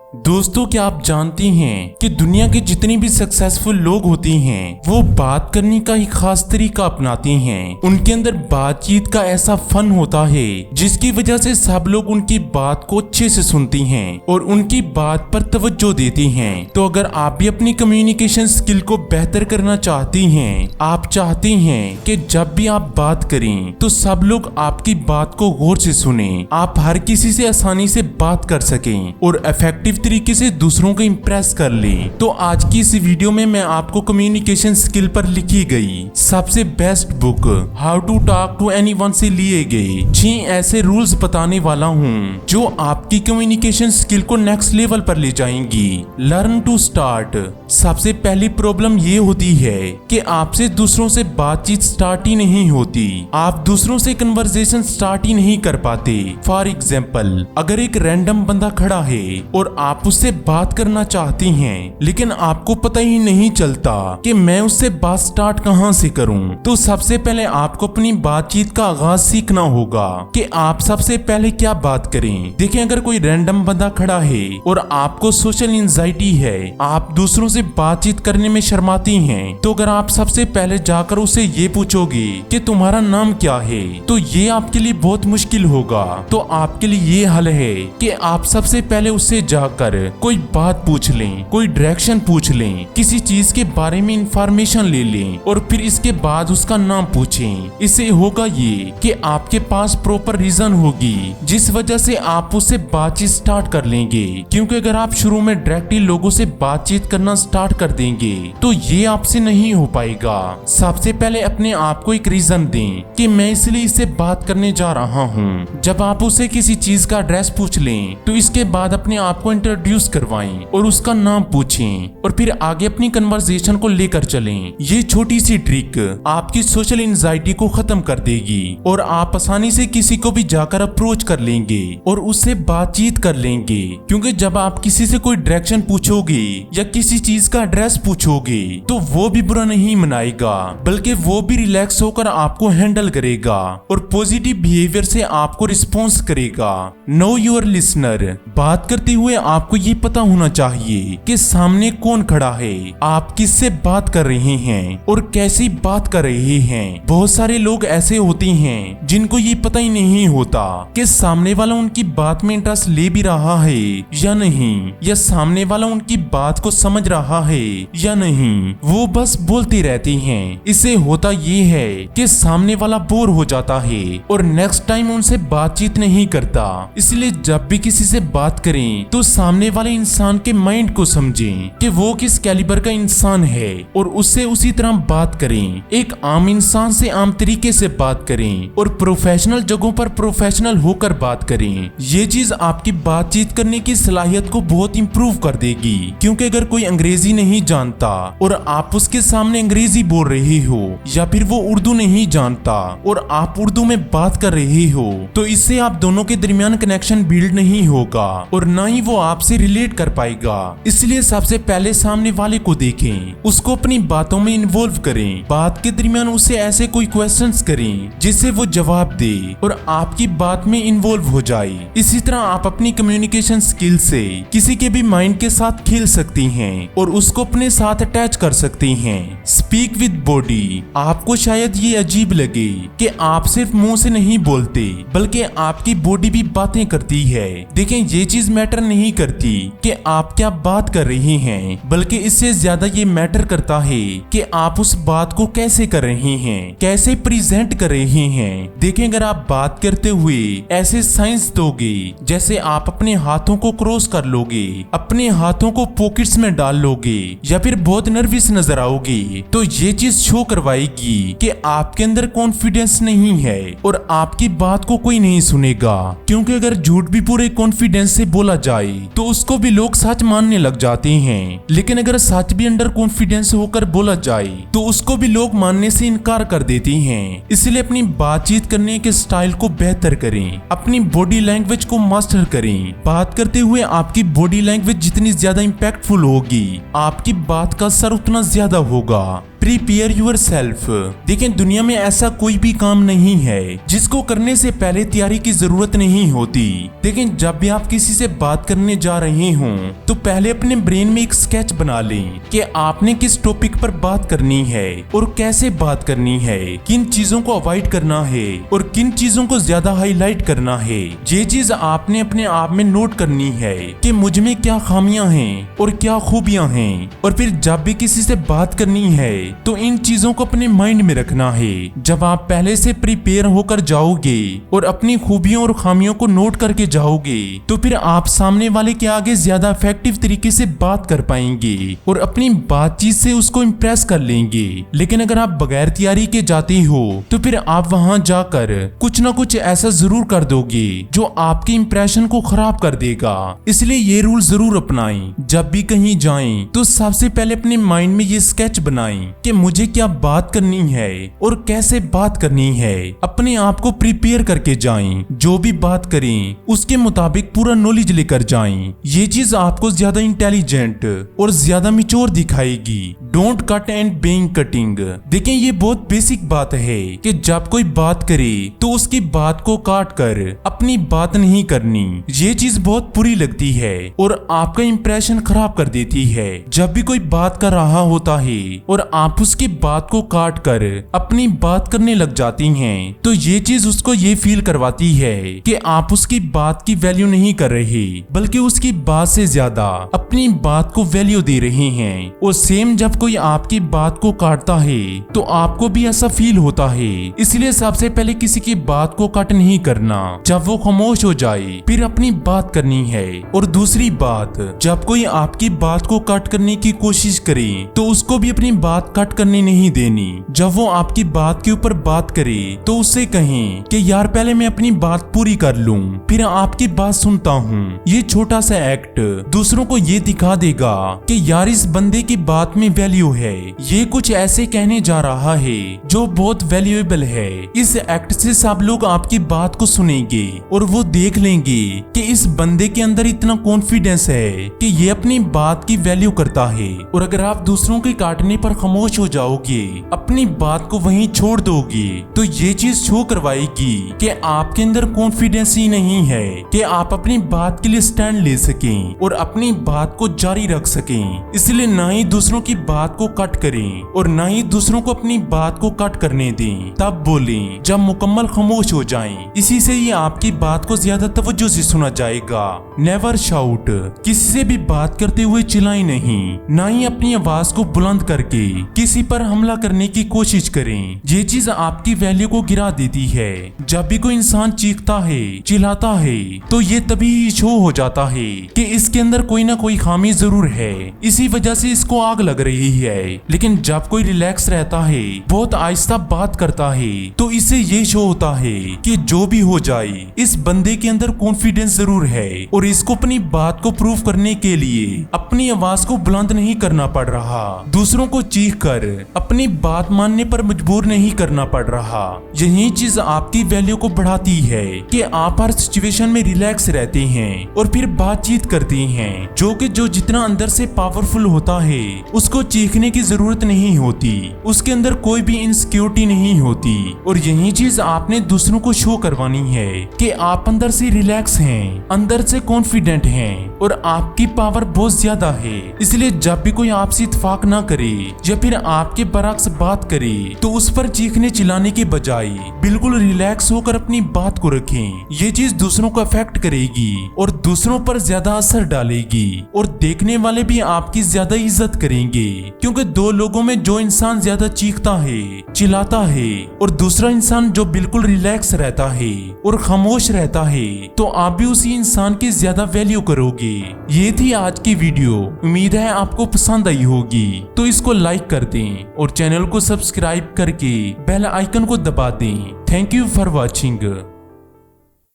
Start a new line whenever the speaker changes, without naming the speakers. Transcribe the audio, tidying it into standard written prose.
दोस्तों, क्या आप जानती हैं कि दुनिया के जितनी भी सक्सेसफुल लोग होती हैं वो बात करने का ही खास तरीका अपनाती हैं। उनके अंदर बातचीत का ऐसा फन होता है जिसकी वजह से सब लोग उनकी बात को अच्छे से सुनती हैं और उनकी बात पर तवज्जो देती हैं। तो अगर आप भी अपनी कम्युनिकेशन स्किल को बेहतर करना चाहती हैं, आप चाहती हैं कि जब भी आप बात करें तो सब लोग आपकी बात को गौर से सुने, आप हर किसी से आसानी से बात कर सकें और इफेक्टिव तरीके से दूसरों को इंप्रेस कर ले, तो आज की इस वीडियो में मैं आपको कम्युनिकेशन स्किल पर लिखी गई सबसे best book how to talk to anyone से लिए गए 6 ऐसे रूल्स बताने वाला हूँ जो आपकी कम्युनिकेशन स्किल को नेक्स्ट लेवल पर ले जाएंगी। Learn to start. सबसे पहली प्रॉब्लम ये होती है कि आपसे दूसरों से बातचीत स्टार्ट ही नहीं होती, आप दूसरों से कन्वर्सेशन स्टार्ट ही नहीं कर पाते। फॉर एग्जाम्पल, अगर एक रैंडम बंदा खड़ा है और आप उससे बात करना चाहती हैं, लेकिन आपको पता ही नहीं चलता कि मैं उससे बात स्टार्ट कहां से करूं, तो सबसे पहले आपको अपनी बातचीत का आगाज सीखना होगा कि आप सबसे पहले क्या बात करें। देखें, अगर कोई रैंडम बंदा खड़ा है और आपको सोशल एंजाइटी है, आप दूसरों से बातचीत करने में शर्माती हैं, तो अगर आप सबसे पहले जाकर उससे ये पूछोगे कि तुम्हारा नाम क्या है, तो ये आपके लिए बहुत मुश्किल होगा। तो आपके लिए ये हल है कि आप सबसे पहले उससे जाकर कोई बात पूछ लें, कोई डायरेक्शन पूछ लें, किसी चीज के बारे में इंफॉर्मेशन ले लें और फिर इसके बाद उसका नाम पूछें। इससे होगा ये कि आपके पास प्रॉपर रीजन होगी जिस वजह से आप उससे बातचीत स्टार्ट कर लेंगे, क्योंकि अगर आप शुरू में डायरेक्टली लोगों से बातचीत करना स्टार्ट कर देंगे तो ये आपसे नहीं हो पाएगा। सबसे पहले अपने आप को एक रीजन दें कि मैं इसलिए इससे बात करने जा रहा हूँ। जब आप उसे किसी चीज का एड्रेस पूछ लें तो इसके बाद अपने आप को इंट्रोड्यूस करवाएं और उसका नाम पूछें और फिर आगे अपनी कन्वर्सेशन को लेकर चलें। ये छोटी सी ट्रिक आपकी सोशल एंजाइटी को खत्म कर देगी और आप आसानी से किसी को भी जाकर अप्रोच कर लेंगे और उससे बातचीत कर लेंगे, क्योंकि जब आप किसी से कोई डायरेक्शन पूछोगे या किसी चीज का एड्रेस पूछोगे तो वो भी बुरा नहीं मनाएगा, बल्कि वो भी रिलैक्स होकर आपको हैंडल करेगा और पॉजिटिव बिहेवियर से आपको रिस्पॉन्स करेगा। Know your listener. बात करते हुए आपको ये पता होना चाहिए कि सामने कौन खड़ा है, आप किससे बात कर रहे हैं और कैसी बात कर रहे हैं। बहुत सारे लोग ऐसे होते हैं जिनको ये पता ही नहीं होता कि सामने वाला उनकी बात में इंटरेस्ट ले भी रहा है या नहीं, या सामने वाला उनकी बात को समझ रहा है या नहीं, वो बस बोलते रहते हैं। इससे होता ये है कि सामने वाला बोर हो जाता है और नेक्स्ट टाइम उनसे बातचीत नहीं करता। इसलिए जब भी किसी से बात करें तो सामने वाले इंसान के माइंड को समझें कि वो किस कैलिबर का इंसान है और उससे उसी तरह बात करें। एक आम इंसान से आम तरीके से बात करें और प्रोफेशनल जगहों पर प्रोफेशनल होकर बात करें। ये चीज आपकी बातचीत करने की सलाहियत को बहुत इंप्रूव कर देगी, क्योंकि अगर कोई अंग्रेजी नहीं जानता और आप उसके सामने अंग्रेजी बोल रहे हो, या फिर वो उर्दू नहीं जानता और आप उर्दू में बात कर रहे हो, तो इससे आप दोनों के दरमियान कनेक्शन बिल्ड नहीं होगा और ना ही वो आपसे रिलेट कर पाएगा। इसलिए सबसे पहले सामने वाले को देखें, उसको अपनी बातों में इन्वॉल्व करें, बात के दरमियान उससे ऐसे कोई क्वेश्चंस करें जिससे वो जवाब दे और आपकी बात में इन्वॉल्व हो जाए। इसी तरह आप अपनी कम्युनिकेशन स्किल से किसी के भी माइंड के साथ खेल सकती हैं और उसको अपने साथ अटैच कर सकती हैं। Speak with body. आपको शायद ये अजीब लगे कि आप सिर्फ मुंह से नहीं बोलते बल्कि आपकी बॉडी भी बातें करती है। देखें, ये चीज मैटर नहीं करती कि आप क्या बात कर रहे हैं, बल्कि इससे ज्यादा ये मैटर करता है कि आप उस बात को कैसे कर रहे हैं, कैसे प्रेजेंट कर रहे हैं। देखें, अगर आप बात करते हुए ऐसे साइंस दोगे जैसे आप अपने हाथों को क्रॉस कर लोगे, अपने हाथों को पॉकेट्स में डाल लोगे या फिर बहुत नर्वस नजर आओगे, तो ये चीज शो करवाएगी कि आपके अंदर कॉन्फिडेंस नहीं है और आपकी बात को कोई नहीं सुनेगा। क्योंकि अगर झूठ भी पूरे कॉन्फिडेंस से बोला जाए तो उसको भी लोग सच मानने लग जाते हैं, लेकिन अगर सच भी अंडर कॉन्फिडेंस होकर बोला जाए तो उसको भी लोग मानने से इनकार कर देते हैं। इसलिए अपनी बातचीत करने के स्टाइल को बेहतर करें, अपनी बॉडी लैंग्वेज को मास्टर करें। बात करते हुए आपकी बॉडी लैंग्वेज जितनी ज्यादा इंपैक्टफुल होगी, आपकी बात का असर उतना ज्यादा होगा। Prepare yourself. देखें, दुनिया में ऐसा कोई भी काम नहीं है जिसको करने से पहले तैयारी की जरूरत नहीं होती। देखें, जब भी आप किसी से बात करने जा रहे हों तो पहले अपने ब्रेन में एक स्केच बना लें कि आपने किस टॉपिक पर बात करनी है और कैसे बात करनी है, किन चीजों को अवॉइड करना है और किन चीजों को ज्यादा हाईलाइट करना है। ये चीज आपने अपने आप में नोट करनी है कि मुझ में क्या खामियां हैं और क्या खूबियां हैं। और फिर जब भी किसी से बात करनी है तो इन चीजों को अपने माइंड में रखना है। जब आप पहले से प्रिपेयर होकर जाओगे और अपनी खूबियों और खामियों को नोट करके जाओगे तो फिर आप सामने वाले के आगे ज्यादा इफेक्टिव तरीके से बात कर पाएंगे और अपनी बातचीत से उसको इम्प्रेस कर लेंगे। लेकिन अगर आप बगैर तैयारी के जाते हो तो फिर आप वहां जाकर कुछ ना कुछ ऐसा जरूर कर दोगे जो आपके इंप्रेशन को खराब कर देगा। इसलिए ये रूल जरूर अपनाएं। जब भी कहीं जाएं तो सबसे पहले अपने माइंड में ये स्केच बनाएं कि मुझे क्या बात करनी है और कैसे बात करनी है। अपने आप को प्रिपेयर करके जाएं। जो भी बात करें उसके मुताबिक पूरा नॉलेज लेकर जाएं। ये चीज आपको ज्यादा इंटेलिजेंट और ज्यादा मैच्योर दिखाएगी। Don't cut and being cutting. देखें, ये बहुत बेसिक बात है कि जब कोई बात करे तो उसकी बात को काट कर अपनी बात नहीं करनी। ये चीज बहुत बुरी लगती है और आपका इंप्रेशन खराब कर देती है। जब भी कोई बात कर रहा होता है और आप उसकी बात को काट कर अपनी बात करने लग जाती हैं तो ये चीज उसको ये फील करवाती है कि आप उसकी बात की वैल्यू नहीं कर रहे बल्कि उसकी बात से ज्यादा अपनी बात को वैल्यू दे रहे हैं। और सेम जब कोई आपकी बात को काटता है तो आपको भी ऐसा फील होता है। इसलिए सबसे पहले किसी की बात को कट नहीं करना। जब वो खामोश हो जाए फिर अपनी बात करनी है। और दूसरी बात, जब कोई आपकी बात को कट करने की कोशिश करे तो उसको भी अपनी बात कट करने नहीं देनी। जब वो आपकी बात के ऊपर बात करे तो उससे कहें कि यार पहले मैं अपनी बात पूरी कर लूं फिर आपकी बात सुनता हूं। ये छोटा सा एक्ट दूसरों को ये दिखा देगा कि यार इस बंदे की बात में वैल्यू है, ये कुछ ऐसे कहने जा रहा है जो बहुत वैल्यूएबल है। इस एक्ट से सब लोग आपकी बात को सुनेंगे और वो देख लेंगे कि इस बंदे के अंदर इतना कॉन्फिडेंस है कि ये अपनी बात की वैल्यू करता है। और अगर आप दूसरों के काटने पर खामोश हो जाओगे, अपनी बात को वहीं छोड़ दोगे तो ये चीज शो करवाएगी कि आपके अंदर कॉन्फिडेंस ही नहीं है कि आप अपनी बात के लिए स्टैंड ले सकें और अपनी बात को जारी रख सकें। इसलिए ना ही दूसरों की बात को कट करें और ना ही दूसरों को अपनी बात को कट करने दें। तब बोलें जब मुकम्मल खामोश हो जाएं। इसी से ही आपकी बात को ज्यादा तवज्जो से सुना जाएगा। Never shout. किसी से भी बात करते हुए चिल्लाएं नहीं, ना ही अपनी आवाज को बुलंद करके किसी पर हमला करने की कोशिश करें। ये चीज आपकी वैल्यू को गिरा देती है। जब भी कोई इंसान चीखता है, चिल्लाता है तो ये तभी शो हो जाता है कि इसके अंदर कोई ना कोई खामी जरूर है, इसी वजह से इसको आग लग रही है। लेकिन जब कोई रिलैक्स रहता है, बहुत आहिस्ता बात करता है तो इससे ये शो होता है कि जो भी हो जाए इस बंदे के अंदर कॉन्फिडेंस जरूर है और इसको अपनी बात को प्रूव करने के लिए अपनी आवाज को बुलंद नहीं करना पड़ रहा, दूसरों को चीख कर अपनी बात मानने पर मजबूर नहीं करना पड़ रहा। यही चीज आपकी वैल्यू को बढ़ाती है कि आप हर सिचुएशन में रिलैक्स रहते हैं और फिर बातचीत करते हैं। जो जितना अंदर से पावरफुल होता है उसको चीखने की जरूरत नहीं होती, उसके अंदर कोई भी इनसिक्योरिटी नहीं होती। और यही चीज आपने दूसरों को शो करवानी है कि आप अंदर से रिलैक्स हैं, अंदर से कॉन्फिडेंट हैं और आपकी पावर बहुत ज्यादा है। इसलिए जब भी कोई आपसे इत्तेफाक ना करे या फिर आपके बरक्स बात करे तो उस पर चीखने चिल्लाने के बजाय बिल्कुल रिलैक्स होकर अपनी बात को रखें। ये चीज दूसरों को अफेक्ट करेगी और दूसरों पर ज्यादा असर डालेगी और देखने वाले भी आपकी ज्यादा इज्जत करेंगे। क्योंकि दो लोगों में जो इंसान ज्यादा चीखता है, चिल्लाता है और दूसरा इंसान जो बिल्कुल रिलैक्स रहता है और खामोश रहता है तो आप भी उसी इंसान की ज्यादा वैल्यू करोगे। ये थी आज की वीडियो। उम्मीद है आपको पसंद आई होगी, तो इसको लाइक कर दें और चैनल को सब्सक्राइब करके बेल आइकन को दबा दें। Thank you for watching.